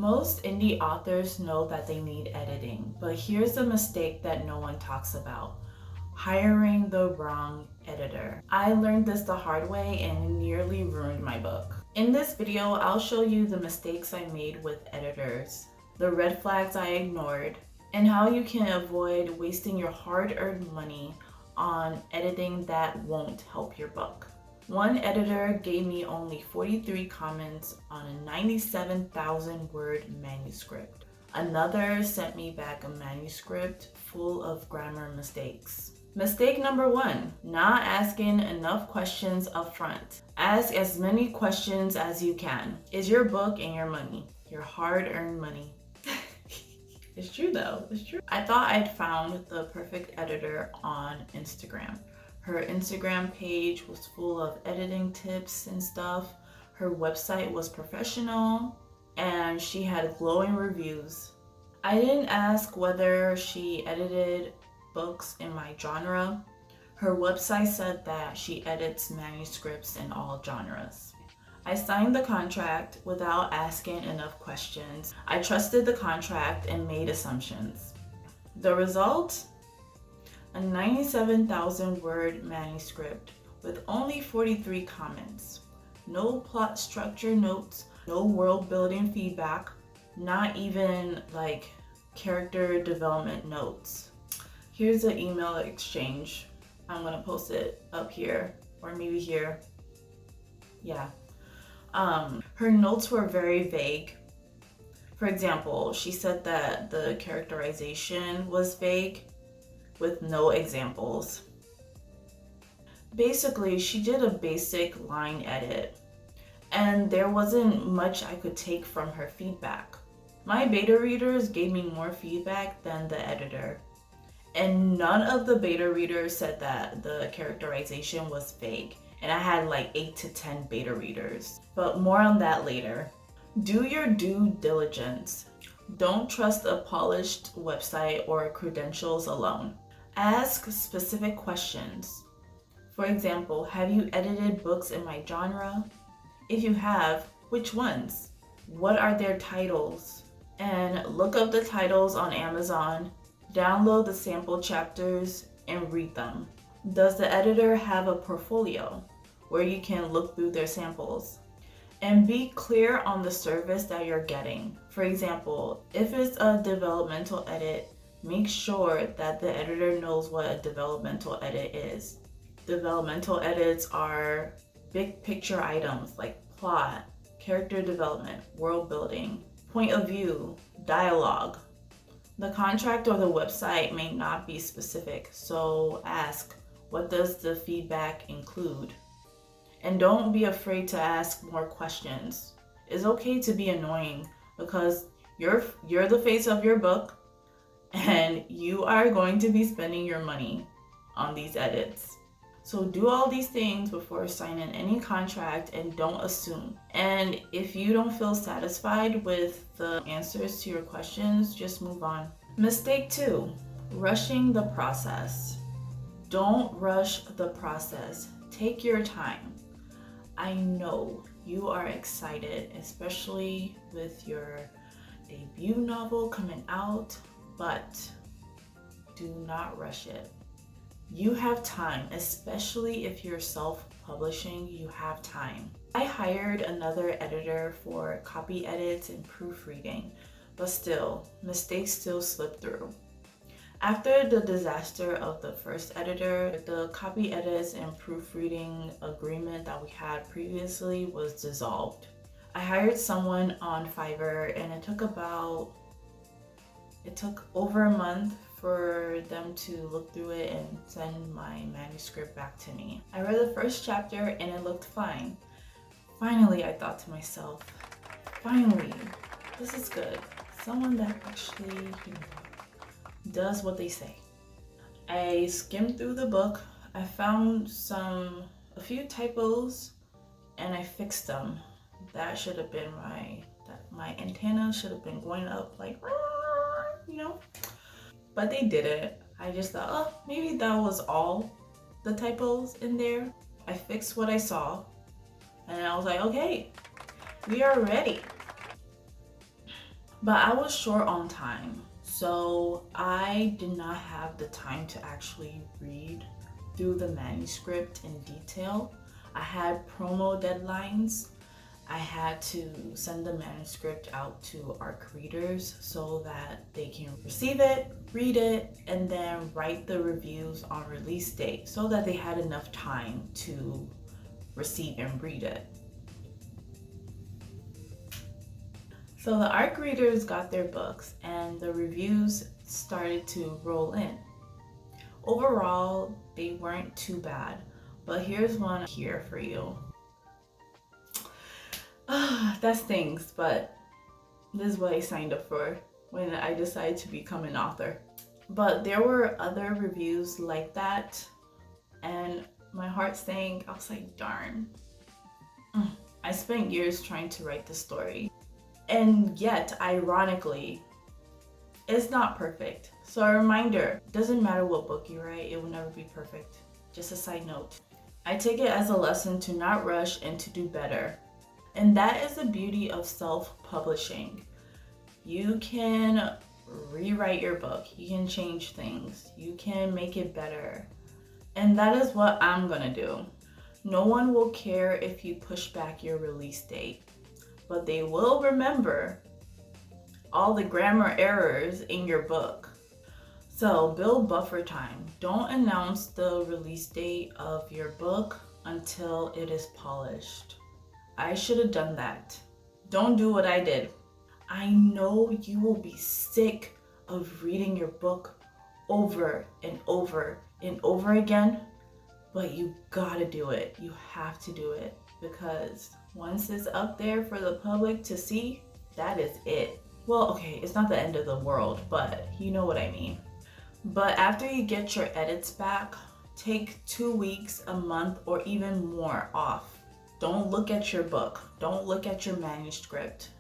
Most indie authors know that they need editing, but here's a mistake that no one talks about: hiring the wrong editor. I learned this the hard way and nearly ruined my book. In this video, I'll show you the mistakes I made with editors, the red flags I ignored, and how you can avoid wasting your hard-earned money on editing that won't help your book. One editor gave me only 43 comments on a 97,000 word manuscript. Another sent me back a manuscript full of grammar mistakes. Mistake number 1, not asking enough questions up front. Ask as many questions as you can. Is your book and your money, your hard-earned money? It's true though, it's true. I thought I'd found the perfect editor on Instagram. Her Instagram page was full of editing tips and stuff. Her website was professional and she had glowing reviews. I didn't ask whether she edited books in my genre. Her website said that she edits manuscripts in all genres. I signed the contract without asking enough questions. I trusted the contract and made assumptions. The result? A 97,000 word manuscript with only 43 comments. No plot structure notes, no world building feedback, not even like character development notes. Here's the email exchange. I'm gonna post it up here or maybe here. Yeah. Her notes were very vague. For example, she said that the characterization was vague with no examples. Basically, she did a basic line edit, and there wasn't much I could take from her feedback. My beta readers gave me more feedback than the editor, and none of the beta readers said that the characterization was vague, and I had like 8 to 10 beta readers. But more on that later. Do your due diligence. Don't trust a polished website or credentials alone. Ask specific questions. For example, have you edited books in my genre? If you have, which ones? What are their titles? And look up the titles on Amazon, download the sample chapters, and read them. Does the editor have a portfolio where you can look through their samples? And be clear on the service that you're getting. For example, if it's a developmental edit, make sure that the editor knows what a developmental edit is. Developmental edits are big picture items like plot, character development, world building, point of view, dialogue. The contract or the website may not be specific, so ask, what does the feedback include? And don't be afraid to ask more questions. It's okay to be annoying because you're the face of your book and you are going to be spending your money on these edits. So do all these things before signing any contract and don't assume. And if you don't feel satisfied with the answers to your questions, just move on. Mistake 2, rushing the process. Don't rush the process. Take your time. I know you are excited, especially with your debut novel coming out, but do not rush it. You have time, especially if you're self-publishing, you have time. I hired another editor for copy edits and proofreading, but still, mistakes still slip through. After the disaster of the first editor, the copy edits and proofreading agreement that we had previously was dissolved. I hired someone on Fiverr and it took over a month for them to look through it and send my manuscript back to me. I read the first chapter and it looked fine. Finally, I thought to myself, finally, this is good. Someone that actually does what they say. I skimmed through the book. I found a few typos and I fixed them. That should have been my antenna should have been going up like, you know, but they didn't. I just thought, oh, maybe that was all the typos in there. I fixed what I saw and I was like, okay, we are ready. But I was short on time, so I did not have the time to actually read through the manuscript in detail. I had promo deadlines. I had to send the manuscript out to ARC readers so that they can receive it, read it, and then write the reviews on release date so that they had enough time to receive and read it. So the ARC readers got their books and the reviews started to roll in. Overall, they weren't too bad, but here's one here for you. That stings, but this is what I signed up for when I decided to become an author. But there were other reviews like that, and my heart sank. I was like, darn. I spent years trying to write the story, and yet, ironically, it's not perfect. So a reminder, it doesn't matter what book you write, it will never be perfect. Just a side note. I take it as a lesson to not rush and to do better. And that is the beauty of self-publishing. You can rewrite your book, you can change things, you can make it better. And that is what I'm gonna do. No one will care if you push back your release date, but they will remember all the grammar errors in your book. So build buffer time. Don't announce the release date of your book until it is polished. I should have done that. Don't do what I did. I know you will be sick of reading your book over and over and over again, but you gotta do it. You have to do it, because once it's up there for the public to see, that is it. Well, okay, it's not the end of the world, but you know what I mean. But after you get your edits back, take 2 weeks, a month, or even more off. Don't look at your book. Don't look at your manuscript.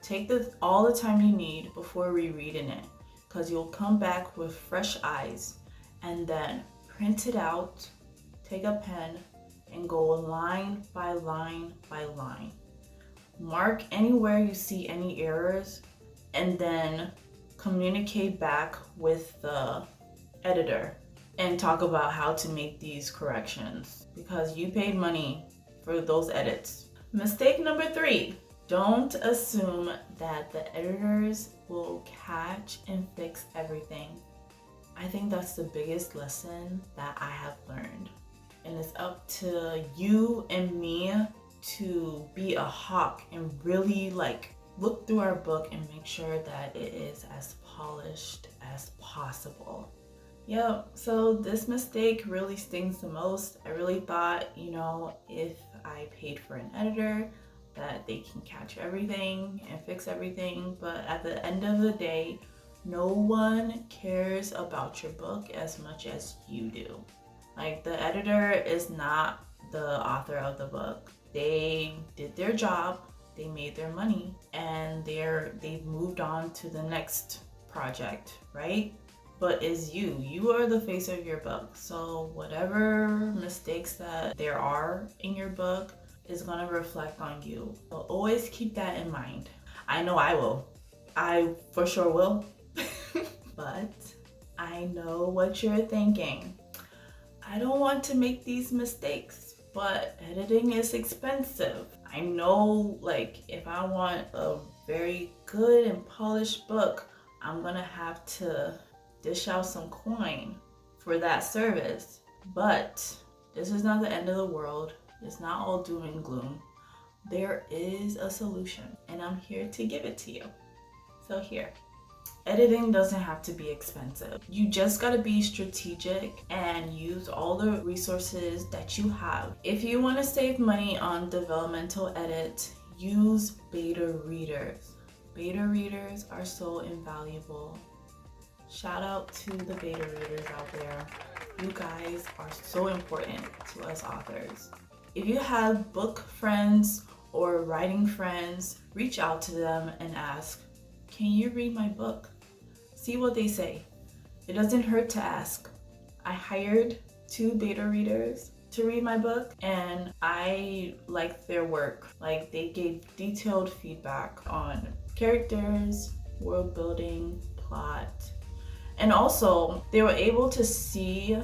Take all the time you need before rereading it, because you'll come back with fresh eyes, and then print it out, take a pen, and go line by line by line. Mark anywhere you see any errors, and then communicate back with the editor and talk about how to make these corrections, because you paid money for those edits. Mistake number 3, don't assume that the editors will catch and fix everything. I think that's the biggest lesson that I have learned. And it's up to you and me to be a hawk and really look through our book and make sure that it is as polished as possible. Yep, so this mistake really stings the most. I really thought, if I paid for an editor, that they can catch everything and fix everything, but at the end of the day, no one cares about your book as much as you do. The editor is not the author of the book. They did their job, they made their money, and they've moved on to the next project, right? But it's you are the face of your book. So whatever mistakes that there are in your book is gonna reflect on you. So always keep that in mind. I know I will. I for sure will. But I know what you're thinking. I don't want to make these mistakes, but editing is expensive. I know, if I want a very good and polished book, I'm gonna have to dish out some coin for that service. But this is not the end of the world. It's not all doom and gloom. There is a solution, and I'm here to give it to you. So here. Editing doesn't have to be expensive. You just gotta be strategic and use all the resources that you have. If you wanna save money on developmental edit, use beta readers. Beta readers are so invaluable. Shout out to the beta readers out there. You guys are so important to us authors. If you have book friends or writing friends, reach out to them and ask, can you read my book? See what they say. It doesn't hurt to ask. I hired 2 beta readers to read my book, and I liked their work. They gave detailed feedback on characters, world building, plot. And also, they were able to see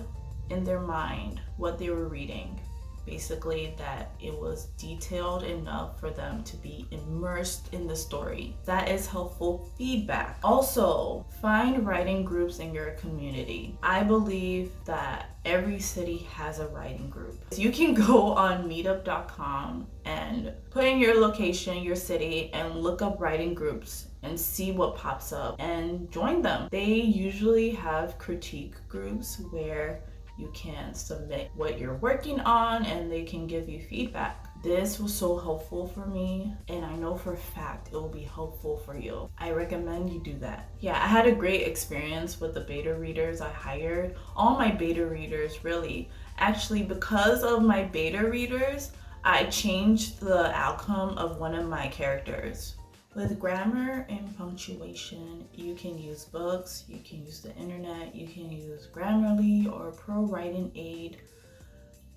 in their mind what they were reading. Basically, that it was detailed enough for them to be immersed in the story. That is helpful feedback. Also, find writing groups in your community. I believe that every city has a writing group. So you can go on meetup.com and put in your location, your city, and look up writing groups and see what pops up and join them. They usually have critique groups where you can submit what you're working on and they can give you feedback. This was so helpful for me, and I know for a fact it will be helpful for you. I recommend you do that. Yeah, I had a great experience with the beta readers I hired. All my beta readers, really. Actually, because of my beta readers, I changed the outcome of one of my characters. With grammar and punctuation, you can use books, you can use the internet, you can use Grammarly or ProWritingAid,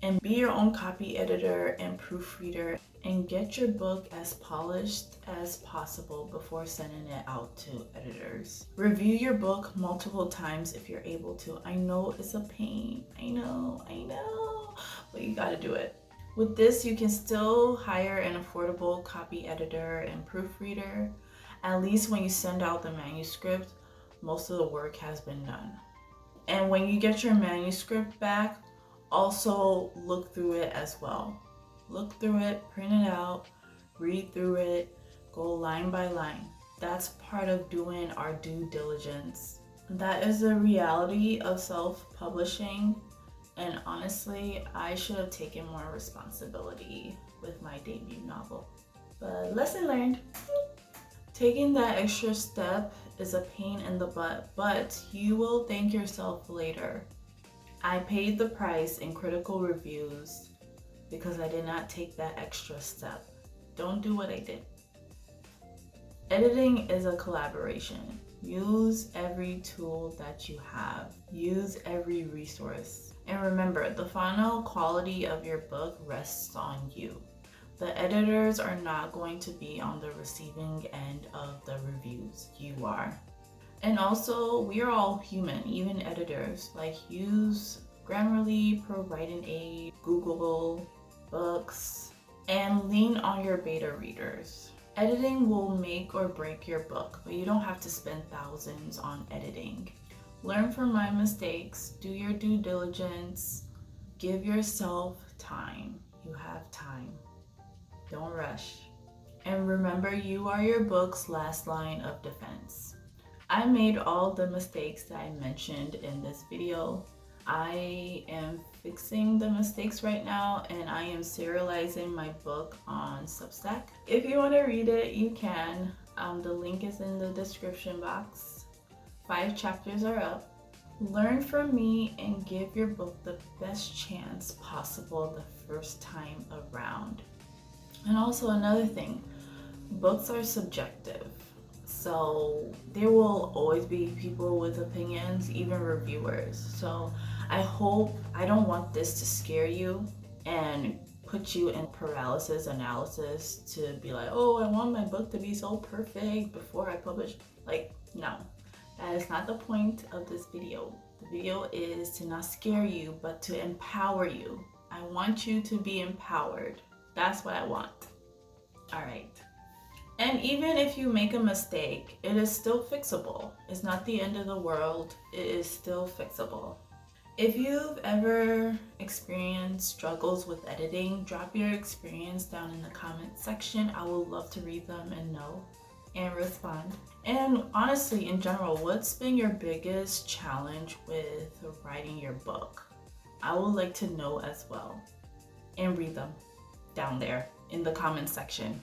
and be your own copy editor and proofreader, and get your book as polished as possible before sending it out to editors. Review your book multiple times if you're able to. I know it's a pain, I know, but you gotta do it. With this, you can still hire an affordable copy editor and proofreader. At least when you send out the manuscript, most of the work has been done. And when you get your manuscript back, also look through it as well. Look through it, print it out, read through it, go line by line. That's part of doing our due diligence. That is the reality of self-publishing. And honestly, I should have taken more responsibility with my debut novel. But lesson learned. Taking that extra step is a pain in the butt, but you will thank yourself later. I paid the price in critical reviews because I did not take that extra step. Don't do what I did. Editing is a collaboration. Use every tool that you have. Use every resource. And remember, the final quality of your book rests on you. The editors are not going to be on the receiving end of the reviews. You are. And also, we are all human, even editors. Like, use Grammarly, ProWritingAid, Google, books, and lean on your beta readers. Editing will make or break your book, but you don't have to spend thousands on editing. Learn from my mistakes, do your due diligence, give yourself time. You have time. Don't rush. And remember, you are your book's last line of defense. I made all the mistakes that I mentioned in this video. I am fixing the mistakes right now, and I am serializing my book on Substack. If you want to read it, you can. The link is in the description box. 5 chapters are up. Learn from me and give your book the best chance possible the first time around. And also another thing, books are subjective. So there will always be people with opinions, even reviewers. So I don't want this to scare you and put you in paralysis analysis to be like, oh, I want my book to be so perfect before I publish. Like, no, that is not the point of this video. The video is to not scare you, but to empower you. I want you to be empowered. That's what I want. All right. And even if you make a mistake, it is still fixable. It's not the end of the world. It is still fixable. If you've ever experienced struggles with editing, drop your experience down in the comment section. I would love to read them and know and respond. And honestly, in general, what's been your biggest challenge with writing your book? I would like to know as well. And read them down there in the comment section.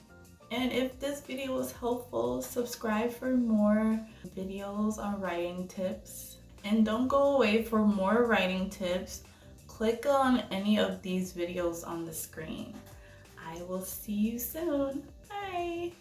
And if this video was helpful, subscribe for more videos on writing tips. And don't go away for more writing tips. Click on any of these videos on the screen. I will see you soon. Bye.